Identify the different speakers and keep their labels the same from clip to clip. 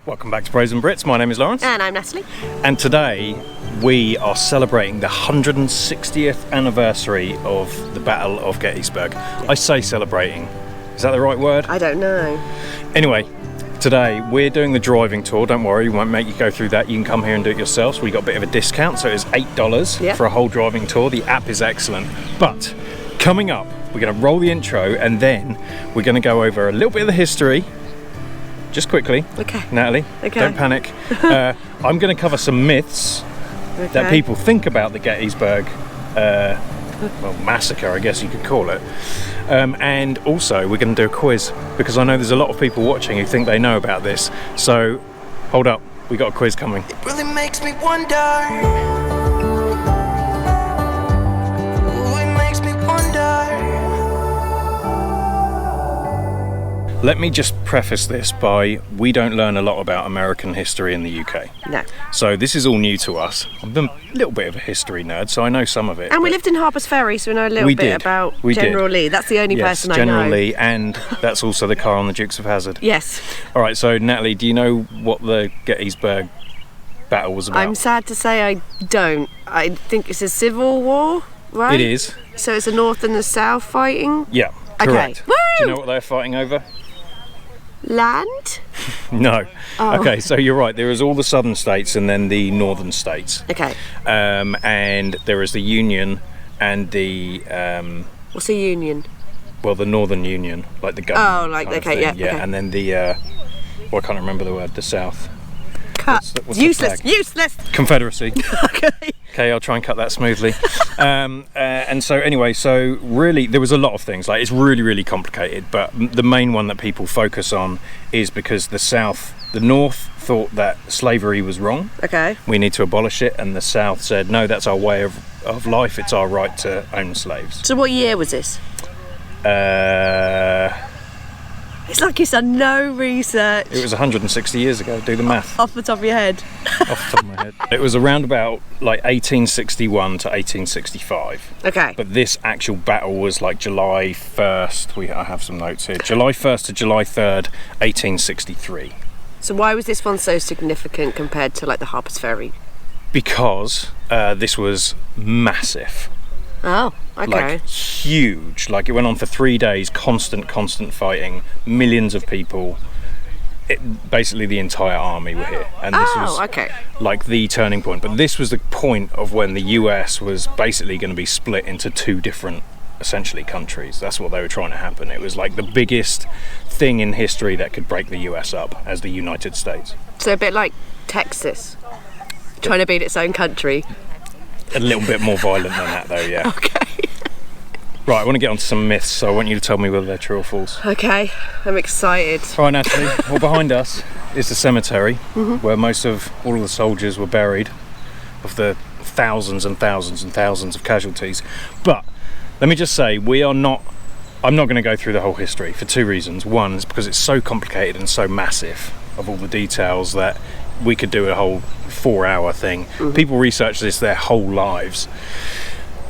Speaker 1: Welcome back to Bros and Brits. My name is Lawrence.
Speaker 2: And I'm Natalie.
Speaker 1: And today we are celebrating the 160th anniversary of the Battle of Gettysburg. I say celebrating. Is that the right word?
Speaker 2: I don't know.
Speaker 1: Anyway, today we're doing the driving tour. Don't worry, we won't make you go through that. You can come here and do it yourselves. We got a bit of a discount, so it's $8 for a whole driving tour. The app is excellent. But coming up, we're going to roll the intro and then we're going to go over a little bit of the history. Just quickly,
Speaker 2: okay.
Speaker 1: Natalie,
Speaker 2: okay.
Speaker 1: Don't panic. I'm going to cover some myths that people think about the Gettysburg massacre, I guess you could call it. And also, we're going to do a quiz, because I know there's a lot of people watching who think they know about this. So, hold up, we got a quiz coming.
Speaker 3: It really makes me wonder.
Speaker 1: Let me just preface this by, we don't learn a lot about American history in the UK.
Speaker 2: No.
Speaker 1: So this is all new to us. I'm a little bit of a history nerd, so I know some of it.
Speaker 2: And we lived in Harper's Ferry, so we know a little bit about General Lee. That's the only person I know.
Speaker 1: General Lee, and that's also the car on the Dukes of Hazzard.
Speaker 2: Yes.
Speaker 1: All right, so Natalie, do you know what the Gettysburg battle was about?
Speaker 2: I'm sad to say I don't. I think it's a civil war, right?
Speaker 1: It is.
Speaker 2: So it's the North and the South fighting?
Speaker 1: Yeah, correct.
Speaker 2: Okay. Woo!
Speaker 1: Do you know what they're fighting over?
Speaker 2: Land?
Speaker 1: No.
Speaker 2: Oh.
Speaker 1: Okay, so you're right. There is all the southern states and then the northern states.
Speaker 2: Okay.
Speaker 1: And there is the Union and the...
Speaker 2: What's a union?
Speaker 1: Well, the Northern Union, like the government.
Speaker 2: Oh, like,
Speaker 1: kind of
Speaker 2: okay,
Speaker 1: thing.
Speaker 2: yeah. Okay.
Speaker 1: And then the... well, I can't remember the word. The South.
Speaker 2: Cut.
Speaker 1: What's the
Speaker 2: Useless.
Speaker 1: flag?
Speaker 2: Useless.
Speaker 1: Confederacy.
Speaker 2: Okay.
Speaker 1: Okay, I'll try and cut that smoothly. And so anyway, so really there was a lot of things, like it's really complicated, but the main one that people focus on is because the North thought that slavery was wrong.
Speaker 2: Okay.
Speaker 1: We need to abolish it, and the South said, no, that's our way of life, it's our right to own slaves.
Speaker 2: So what year was this? It's like you've done no research.
Speaker 1: It was 160 years ago, do the math.
Speaker 2: Off the top of your head.
Speaker 1: Off the top of my head. It was around about like 1861 to 1865.
Speaker 2: Okay.
Speaker 1: But this actual battle was like July 1st, I have some notes here, July 1st to July 3rd, 1863.
Speaker 2: So why was this one so significant compared to like the Harper's Ferry?
Speaker 1: Because this was massive.
Speaker 2: Oh, okay.
Speaker 1: Like huge. Like it went on for 3 days, constant fighting, millions of people. Basically the entire army were here. And this was like the turning point. But this was the point of when the US was basically going to be split into two different, essentially, countries. That's what they were trying to happen. It was like the biggest thing in history that could break the US up as the United States.
Speaker 2: So a bit like Texas, trying to beat its own country.
Speaker 1: A little bit more violent than that, though, yeah.
Speaker 2: Okay.
Speaker 1: Right, I want to get on to some myths, so I want you to tell me whether they're true or false.
Speaker 2: Okay, I'm excited.
Speaker 1: Right, Natalie, well, behind us is the cemetery, where most of all of the soldiers were buried, of the thousands and thousands and thousands of casualties. But let me just say, I'm not going to go through the whole history for two reasons. One is because it's so complicated and so massive of all the details that we could do a whole 4-hour thing. People research this their whole lives.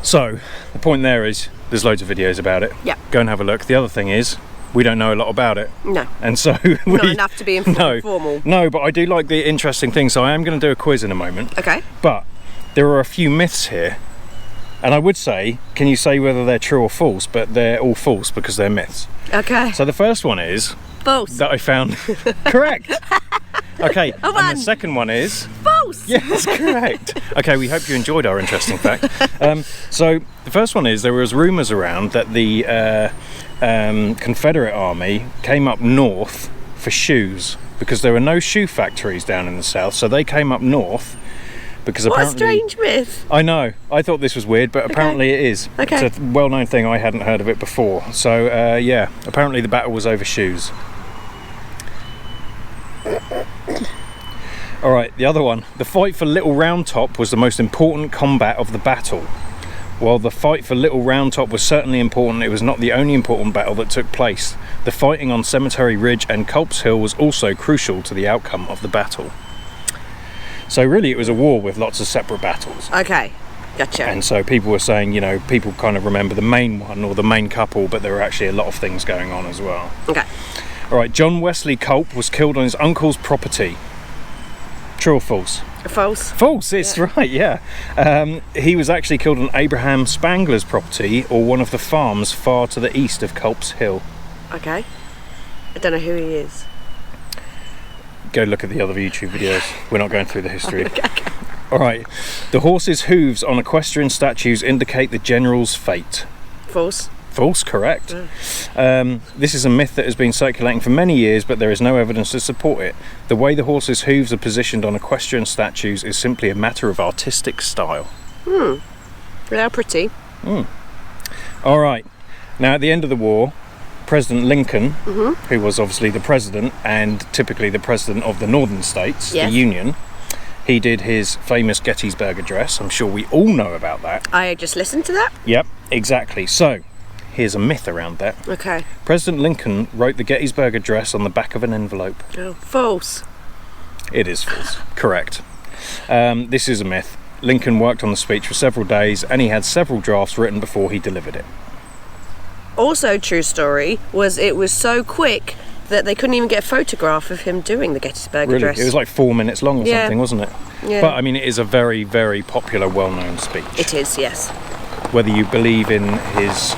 Speaker 1: So the point there is there's loads of videos about it.
Speaker 2: Yeah.
Speaker 1: Go and have a look. The other thing is we don't know a lot about it.
Speaker 2: No.
Speaker 1: And so
Speaker 2: not enough to be informal.
Speaker 1: No, but I do like the interesting things. So I am going to do a quiz in a moment.
Speaker 2: Okay.
Speaker 1: But there are a few myths here. And I would say, can you say whether they're true or false? But they're all false because they're myths.
Speaker 2: Okay.
Speaker 1: So the first one is
Speaker 2: false.
Speaker 1: That I found correct. Okay,
Speaker 2: and
Speaker 1: the second one is...
Speaker 2: false!
Speaker 1: Yes, correct. Okay, we hope you enjoyed our interesting fact. So, the first one is there was rumours around that the Confederate Army came up north for shoes, because there were no shoe factories down in the south, so they came up north because apparently...
Speaker 2: What a strange myth.
Speaker 1: I know, I thought this was weird, but apparently it is.
Speaker 2: Okay.
Speaker 1: It's a well-known thing, I hadn't heard of it before. So, yeah, apparently the battle was over shoes. Alright, the other one. The fight for Little Round Top was the most important combat of the battle. While the fight for Little Round Top was certainly important, it was not the only important battle that took place. The fighting on Cemetery Ridge and Culp's Hill was also crucial to the outcome of the battle. So really it was a war with lots of separate battles.
Speaker 2: Okay, gotcha.
Speaker 1: And so people were saying, you know, people kind of remember the main one or the main couple, but there were actually a lot of things going on as well.
Speaker 2: Okay.
Speaker 1: All right, John Wesley Culp was killed on his uncle's property. True or false?
Speaker 2: False.
Speaker 1: False, it's right, yeah. He was actually killed on Abraham Spangler's property or one of the farms far to the east of Culp's Hill.
Speaker 2: Okay. I don't know who he is.
Speaker 1: Go look at the other YouTube videos. We're not going through the history. Okay. All right. The horse's hooves on equestrian statues indicate the general's fate.
Speaker 2: False.
Speaker 1: False, correct. This is a myth that has been circulating for many years, but there is no evidence to support it. The way the horse's hooves are positioned on equestrian statues is simply a matter of artistic style.
Speaker 2: They are pretty.
Speaker 1: All right. Now, at the end of the war, President Lincoln, who was obviously the president and typically the president of the northern states, the Union, he did his famous Gettysburg Address. I'm sure we all know about that.
Speaker 2: I just listened to that.
Speaker 1: Yep, exactly. So, here's a myth around that.
Speaker 2: Okay.
Speaker 1: President Lincoln wrote the Gettysburg Address on the back of an envelope.
Speaker 2: Oh, false.
Speaker 1: It is false. Correct. This is a myth. Lincoln worked on the speech for several days and he had several drafts written before he delivered it.
Speaker 2: Also, true story, was it was so quick that they couldn't even get a photograph of him doing the Gettysburg Address.
Speaker 1: It was like 4 minutes long or something, wasn't it?
Speaker 2: Yeah.
Speaker 1: But I mean, it is a very, very popular, well-known speech.
Speaker 2: It is, yes.
Speaker 1: Whether you believe in his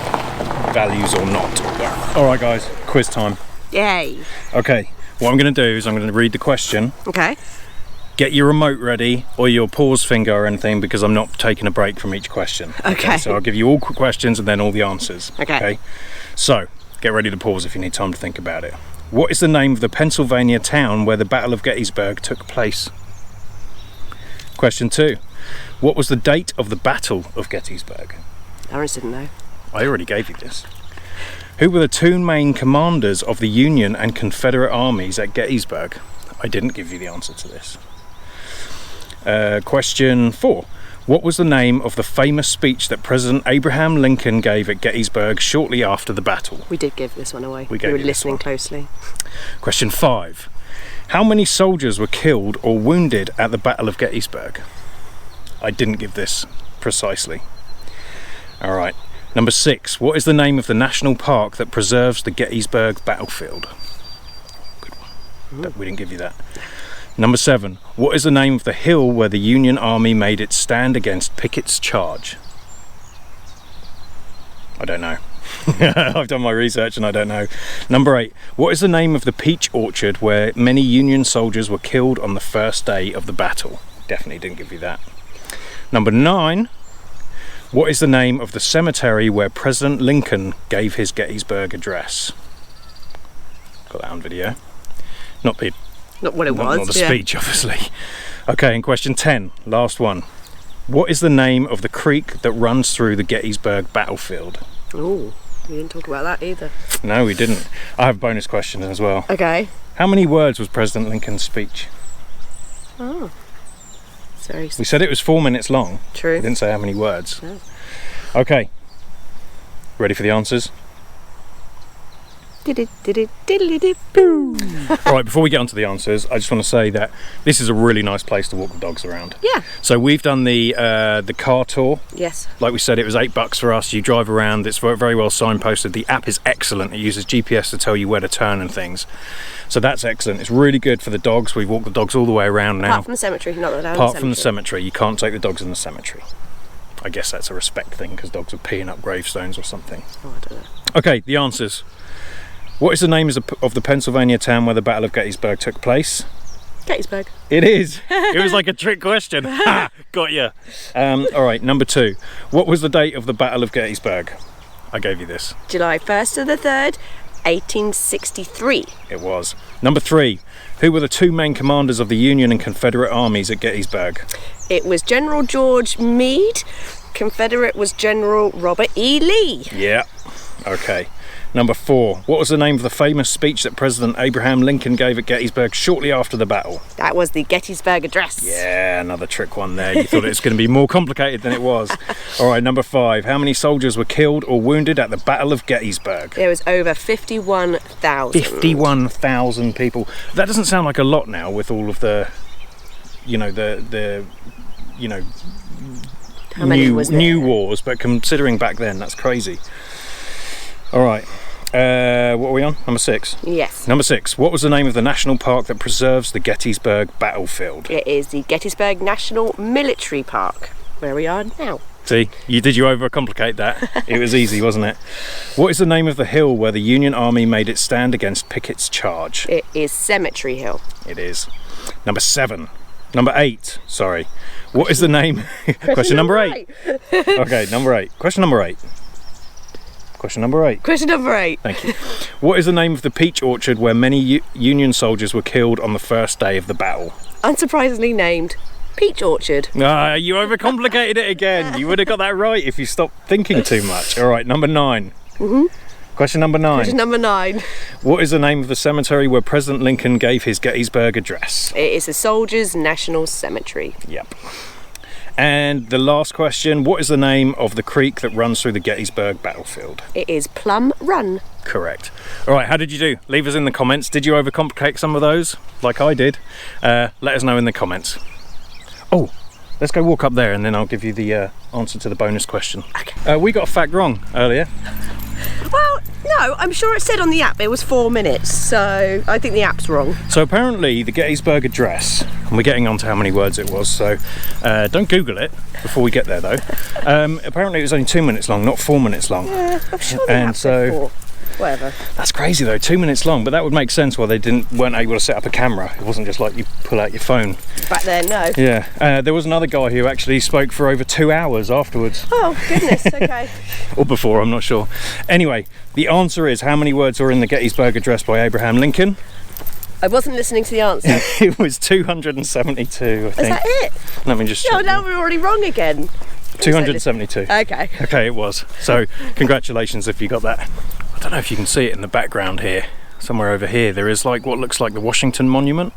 Speaker 1: values or not.
Speaker 2: Yes.
Speaker 1: All right, guys, quiz time.
Speaker 2: Yay.
Speaker 1: Okay, what I'm going to do is I'm going to read the question.
Speaker 2: Okay.
Speaker 1: Get your remote ready or your pause finger or anything because I'm not taking a break from each question.
Speaker 2: Okay.
Speaker 1: So I'll give you all questions and then all the answers.
Speaker 2: Okay.
Speaker 1: So, get ready to pause if you need time to think about it. What is the name of the Pennsylvania town where the Battle of Gettysburg took place? Question 2. What was the date of the Battle of Gettysburg?
Speaker 2: I didn't know.
Speaker 1: I already gave you this. Who were the two main commanders of the Union and Confederate armies at Gettysburg? I didn't give you the answer to this. Question 4. What was the name of the famous speech that President Abraham Lincoln gave at Gettysburg shortly after the battle?
Speaker 2: We did give this one away.
Speaker 1: We
Speaker 2: were listening closely.
Speaker 1: Question 5. How many soldiers were killed or wounded at the Battle of Gettysburg? I didn't give this precisely. All right. Number 6. What is the name of the national park that preserves the Gettysburg battlefield? Good one. We didn't give you that. Number 7. What is the name of the hill where the Union Army made its stand against Pickett's charge? I don't know. I've done my research and I don't know. Number 8. What is the name of the peach orchard where many Union soldiers were killed on the first day of the battle? Definitely didn't give you that. Number 9. What is the name of the cemetery where President Lincoln gave his Gettysburg Address? Got that on video. Not what it was. Not the speech, obviously. Okay, and question 10, last one. What is the name of the creek that runs through the Gettysburg battlefield?
Speaker 2: Oh, we didn't talk about that either.
Speaker 1: No, we didn't. I have a bonus question as well.
Speaker 2: Okay.
Speaker 1: How many words was President Lincoln's speech?
Speaker 2: Oh. Sorry.
Speaker 1: We said it was 4 minutes long.
Speaker 2: True.
Speaker 1: We didn't say how many words.
Speaker 2: No.
Speaker 1: Okay. Ready for the answers?
Speaker 2: Right,
Speaker 1: before we get on to the answers, I just want to say that this is a really nice place to walk the dogs around.
Speaker 2: Yeah.
Speaker 1: So we've done the car tour.
Speaker 2: Yes.
Speaker 1: Like we said, it was $8 for us. You drive around, it's very well signposted. The app is excellent. It uses GPS to tell you where to turn and things. So that's excellent. It's really good for the dogs. We've walked the dogs all the way around now.
Speaker 2: Apart from the cemetery, not allowed.
Speaker 1: Apart from the cemetery, you can't take the dogs in the cemetery. I guess that's a respect thing because dogs are peeing up gravestones or something.
Speaker 2: Oh, I don't know.
Speaker 1: Okay, the answers. What is the name of the Pennsylvania town where the Battle of Gettysburg took place?
Speaker 2: Gettysburg.
Speaker 1: It is. It was like a trick question. Ha! Got you. All right, number 2. What was the date of the Battle of Gettysburg? I gave you this.
Speaker 2: July 1st to the 3rd, 1863.
Speaker 1: It was. Number 3. Who were the two main commanders of the Union and Confederate armies at Gettysburg?
Speaker 2: It was General George Meade. Confederate was General Robert E. Lee.
Speaker 1: Yeah. Okay. Number 4. What was the name of the famous speech that President Abraham Lincoln gave at Gettysburg shortly after the battle?
Speaker 2: That was the Gettysburg Address.
Speaker 1: Yeah, another trick one there. You thought it was going to be more complicated than it was. All right, number 5. How many soldiers were killed or wounded at the Battle of Gettysburg?
Speaker 2: There was over 51,000.
Speaker 1: 51,000 people. That doesn't sound like a lot now with all of the,
Speaker 2: How many was there?
Speaker 1: New wars, but considering back then, that's crazy. All right. What are we on? Number 6?
Speaker 2: Yes.
Speaker 1: Number 6. What was the name of the national park that preserves the Gettysburg battlefield?
Speaker 2: It is the Gettysburg National Military Park, where we are now.
Speaker 1: See, did you overcomplicate that? It was easy, wasn't it? What is the name of the hill where the Union Army made its stand against Pickett's charge?
Speaker 2: It is Cemetery Hill.
Speaker 1: It is. Number 7. Number 8, sorry. What is the name? Question number 8. Okay, number 8. Question number 8. Question number 8.
Speaker 2: Question number 8.
Speaker 1: Thank you. What is the name of the peach orchard where many Union soldiers were killed on the first day of the battle?
Speaker 2: Unsurprisingly named Peach Orchard.
Speaker 1: Ah, you overcomplicated it again. You would have got that right if you stopped thinking too much. All right, number 9. Question number 9.
Speaker 2: Question number 9.
Speaker 1: What is the name of the cemetery where President Lincoln gave his Gettysburg Address?
Speaker 2: It is the Soldiers' National Cemetery.
Speaker 1: Yep. And the last question, what is the name of the creek that runs through the Gettysburg battlefield?
Speaker 2: It is Plum Run.
Speaker 1: Correct. All right, how did you do? Leave us in the comments. Did you overcomplicate some of those, like I did? Let us know in the comments. Oh, let's go walk up there and then I'll give you the answer to the bonus question.
Speaker 2: Okay.
Speaker 1: We got a fact wrong earlier.
Speaker 2: Well, no, I'm sure it said on the app it was 4 minutes, so I think the app's wrong.
Speaker 1: So apparently the Gettysburg Address, and we're getting on to how many words it was, so don't Google it before we get there though. Apparently it was only 2 minutes long, not 4 minutes long.
Speaker 2: Yeah, I'm sure the
Speaker 1: And
Speaker 2: app said 4. Whatever.
Speaker 1: That's crazy though, 2 minutes long, but that would make sense why they weren't able to set up a camera. It wasn't just like you pull out your phone.
Speaker 2: Back then, no.
Speaker 1: Yeah, there was another guy who actually spoke for over 2 hours afterwards.
Speaker 2: Oh, goodness, okay.
Speaker 1: Or before, I'm not sure. Anyway, the answer is how many words were in the Gettysburg Address by Abraham Lincoln?
Speaker 2: I wasn't listening to the answer.
Speaker 1: It was 272, I think.
Speaker 2: Is that it?
Speaker 1: Let me just check.
Speaker 2: No, now we're already wrong again.
Speaker 1: 272.
Speaker 2: Okay.
Speaker 1: Okay, it was. So, congratulations if you got that. I don't know if you can see it in the background here. Somewhere over here, there is like what looks like the Washington Monument.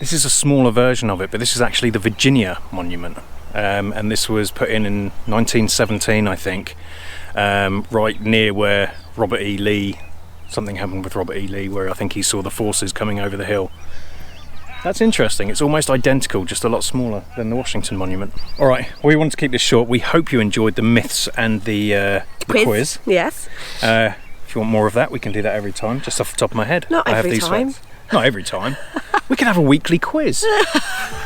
Speaker 1: This is a smaller version of it, but this is actually the Virginia Monument. And this was put in 1917, I think, right near where Robert E. Lee, something happened with Robert E. Lee, where I think he saw the forces coming over the hill. That's interesting. It's almost identical, just a lot smaller than the Washington Monument. All right, we wanted to keep this short. We hope you enjoyed the myths and the quiz.
Speaker 2: Yes.
Speaker 1: If you want more of that, we can do that every time, just off the top of my head.
Speaker 2: Not
Speaker 1: I have
Speaker 2: every
Speaker 1: these
Speaker 2: time.
Speaker 1: facts. Not every time. We can have a weekly quiz.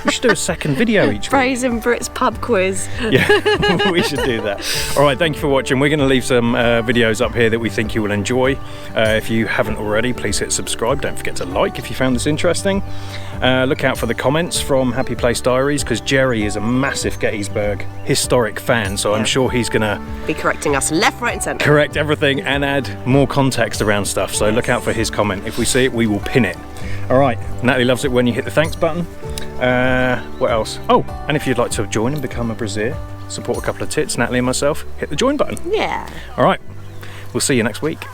Speaker 1: We should do a second video each week.
Speaker 2: Braziere and Brit's pub quiz.
Speaker 1: Yeah, we should do that. All right, thank you for watching. We're going to leave some videos up here that we think you will enjoy. If you haven't already, please hit subscribe. Don't forget to like if you found this interesting. Look out for the comments from Happy Place Diaries, because Jerry is a massive Gettysburg historic fan, so I'm sure he's going to
Speaker 2: be correcting us left, right and centre.
Speaker 1: Correct everything and add more context around stuff, so look out for his comment. If we see it, we will pin it. All right, Natalie loves it when you hit the thanks button. What else? Oh, and if you'd like to join and become a Braziere, support a couple of tits, Natalie and myself, hit the join button.
Speaker 2: Yeah.
Speaker 1: All right, we'll see you next week.